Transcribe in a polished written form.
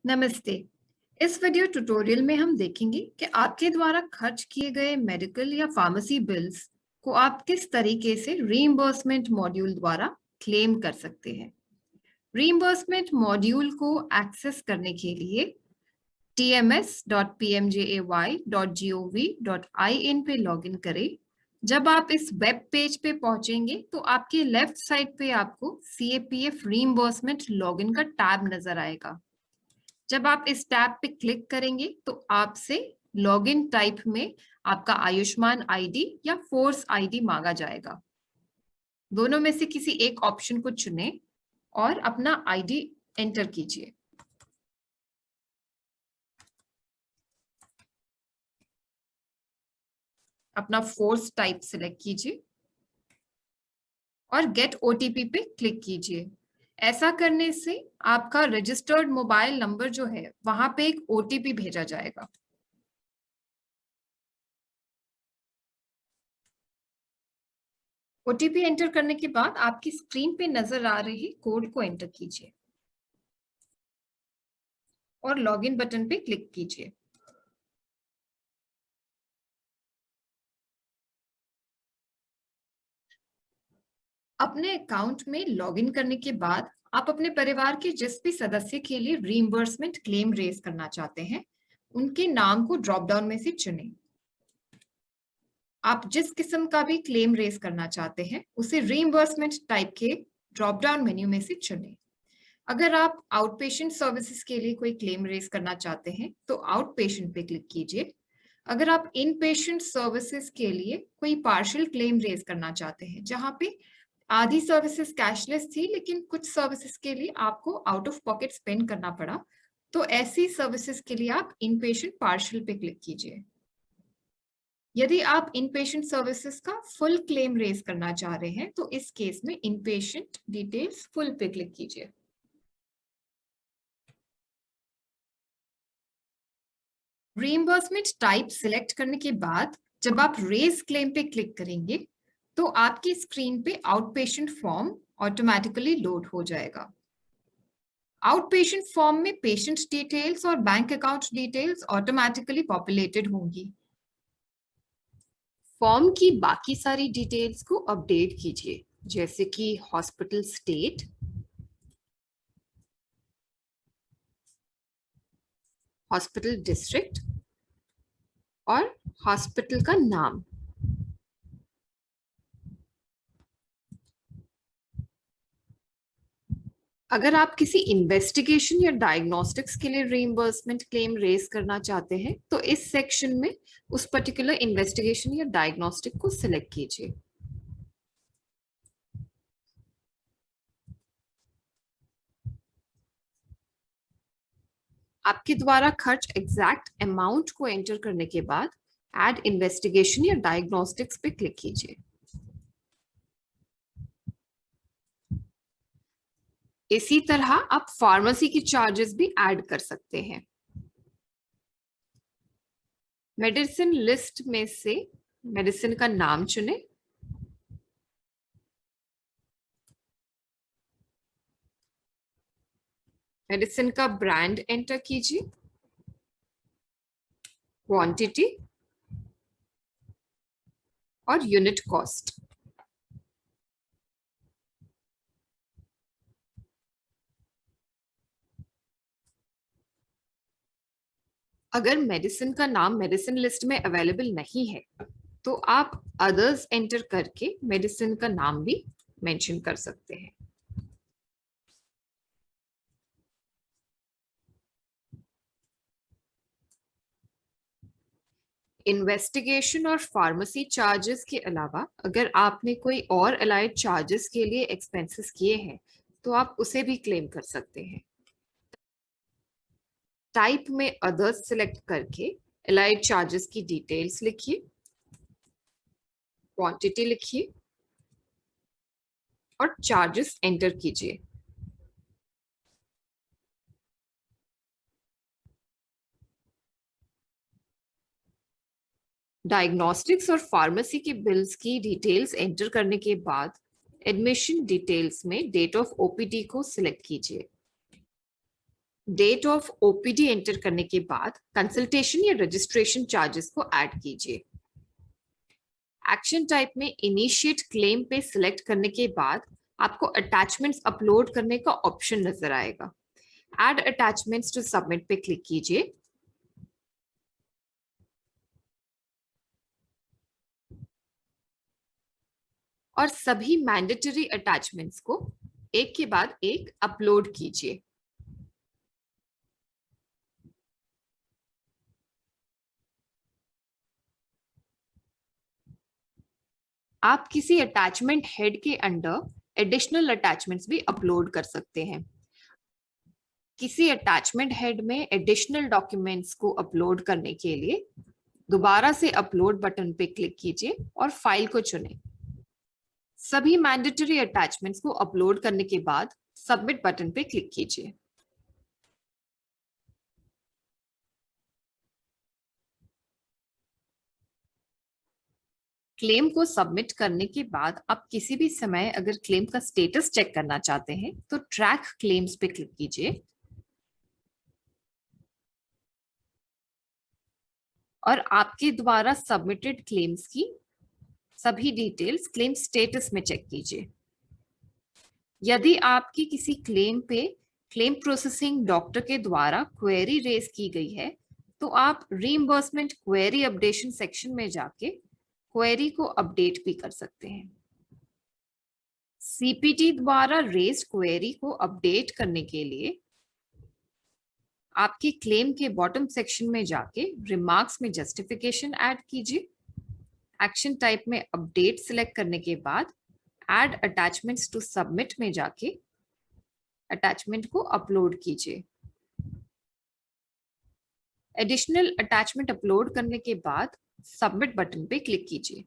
नमस्ते। इस video tutorial में हम देखेंगे कि आपके द्वारा खर्च किए गए मेडिकल या फार्मेसी बिल्स को आप किस तरीके से रीइंबर्समेंट मॉड्यूल द्वारा क्लेम कर सकते हैं। रीइंबर्समेंट मॉड्यूल को एक्सेस करने के लिए tms.pmjay.gov.in पे लॉगिन करें। जब आप इस वेब पेज पे पहुंचेंगे तो आपके लेफ्ट साइड पे आपको CAPF रीइंबर्समेंट लॉगिन का टैब नजर आएगा। जब आप इस टैब पे क्लिक करेंगे तो आपसे लॉगिन टाइप में आपका आयुष्मान आईडी या फोर्स आईडी मांगा जाएगा। दोनों में से किसी एक ऑप्शन को चुनें और अपना आईडी एंटर कीजिए। अपना फोर्स टाइप सिलेक्ट कीजिए और गेट ओटीपी पे क्लिक कीजिए। ऐसा करने से आपका रजिस्टर्ड मोबाइल नंबर जो है वहां पे एक ओटीपी भेजा जाएगा। ओटीपी एंटर करने के बाद आपकी स्क्रीन पे नजर आ रही कोड को एंटर कीजिए और लॉगिन बटन पे क्लिक कीजिए। अपने अकाउंट में लॉगिन करने के बाद आप अपने परिवार के जिस भी सदस्य के लिए रीइंबर्समेंट क्लेम रेज करना चाहते हैं उनके नाम को ड्रॉप डाउन में से चुनें। आप जिस किस्म का भी क्लेम रेज करना चाहते हैं उसे रीइंबर्समेंट टाइप के ड्रॉप डाउन मेन्यू में से चुनें। अगर आप आउट पेशेंट सर्विसेज के लिए कोई क्लेम रेज करना चाहते हैं तो आउट पेशेंट पे क्लिक कीजिए। अगर आप इन पेशेंट सर्विसेज के लिए कोई पार्शियल क्लेम रेज करना चाहते हैं जहां पे आधी सर्विसेज कैशलेस थी लेकिन कुछ सर्विसेज के लिए आपको आउट ऑफ पॉकेट स्पेंड करना पड़ा, तो ऐसी सर्विसेज के लिए आप इन पेशेंट पार्शियल पे क्लिक कीजिए। यदि आप इन पेशेंट सर्विसेज का फुल क्लेम रेज करना चाह रहे हैं तो इस केस में इन पेशेंट डिटेल्स फुल पे क्लिक कीजिए। रीइंबर्समेंट टाइप सिलेक्ट करने के बाद जब आप रेज क्लेम पे क्लिक करेंगे तो आपकी स्क्रीन पे out patient form automatically load हो जाएगा। आउट पेशेंट फॉर्म में पेशेंट डिटेल्स और bank account details automatically populated होंगी। फॉर्म की बाकी सारी डिटेल्स को अपडेट कीजिए, जैसे कि हॉस्पिटल स्टेट, हॉस्पिटल डिस्ट्रिक्ट और हॉस्पिटल का नाम। अगर आप किसी इन्वेस्टिगेशन या डायग्नोस्टिक्स के लिए रीइंबर्समेंट क्लेम रेज करना चाहते हैं तो इस सेक्शन में उस पर्टिकुलर इन्वेस्टिगेशन या डायग्नोस्टिक को सिलेक्ट कीजिए। आपके द्वारा खर्च एग्जैक्ट अमाउंट को एंटर करने के बाद ऐड इन्वेस्टिगेशन या डायग्नोस्टिक्स पे क्लिक कीजिए। इसी तरह आप फार्मेसी की चार्जेस भी ऐड कर सकते हैं। मेडिसिन लिस्ट में से मेडिसिन का नाम चुनें, मेडिसिन का ब्रांड एंटर कीजिए, क्वांटिटी और यूनिट कॉस्ट। अगर मेडिसिन का नाम मेडिसिन लिस्ट में अवेलेबल नहीं है तो आप अदर्स एंटर करके मेडिसिन का नाम भी मेंशन कर सकते हैं। इन्वेस्टिगेशन और फार्मेसी चार्जेस के अलावा अगर आपने कोई और अलाइड चार्जेस के लिए एक्सपेंसेस किए हैं तो आप उसे भी क्लेम कर सकते हैं। टाइप में अदर्स सिलेक्ट करके अलाइड चार्जेस की डिटेल्स लिखिए, क्वांटिटी लिखिए और चार्जेस एंटर कीजिए। डायग्नोस्टिक्स और फार्मेसी के बिल्स की डिटेल्स एंटर करने के बाद एडमिशन डिटेल्स में डेट ऑफ ओपीडी को सिलेक्ट कीजिए। डेट ऑफ ओपीडी एंटर करने के बाद कंसल्टेशन या रजिस्ट्रेशन चार्जेस को ऐड कीजिए। एक्शन टाइप में इनिशिएट क्लेम पे सिलेक्ट करने के बाद आपको अटैचमेंट्स अपलोड करने का ऑप्शन नजर आएगा। ऐड अटैचमेंट्स टू सबमिट पे क्लिक कीजिए। और सभी मैंडेटरी अटैचमेंट्स को एक के बाद एक अपलोड कीजिए। आप किसी अटैचमेंट हेड के अंडर एडिशनल अटैचमेंट्स भी अपलोड कर सकते हैं। किसी अटैचमेंट हेड में एडिशनल डॉक्यूमेंट्स को अपलोड करने के लिए दोबारा से अपलोड बटन पे क्लिक कीजिए और फाइल को चुनें। सभी मैंडेटरी अटैचमेंट्स को अपलोड करने के बाद सबमिट बटन पे क्लिक कीजिए। क्लेम को सबमिट करने के बाद आप किसी भी समय अगर क्लेम का स्टेटस चेक करना चाहते हैं तो ट्रैक क्लेम्स पे क्लिक कीजिए और आपके द्वारा सबमिटेड क्लेम्स की सभी डिटेल्स क्लेम स्टेटस में चेक कीजिए। यदि आपकी किसी क्लेम पे क्लेम प्रोसेसिंग डॉक्टर के द्वारा क्वेरी रेज की गई है तो आप रीइंबर्समेंट क्वेरी अपडेशन सेक्शन में जाके क्वेरी को अपडेट भी कर सकते हैं। सीपीटी द्वारा रेज क्वेरी को अपडेट करने के लिए आपके क्लेम के बॉटम सेक्शन में जाके रिमार्क्स में जस्टिफिकेशन ऐड कीजिए। एक्शन टाइप में अपडेट सिलेक्ट करने के बाद ऐड अटैचमेंट्स टू सबमिट में जाके अटैचमेंट को अपलोड कीजिए। एडिशनल अटैचमेंट अपलोड करने के बाद सबमिट बटन पे क्लिक कीजिए।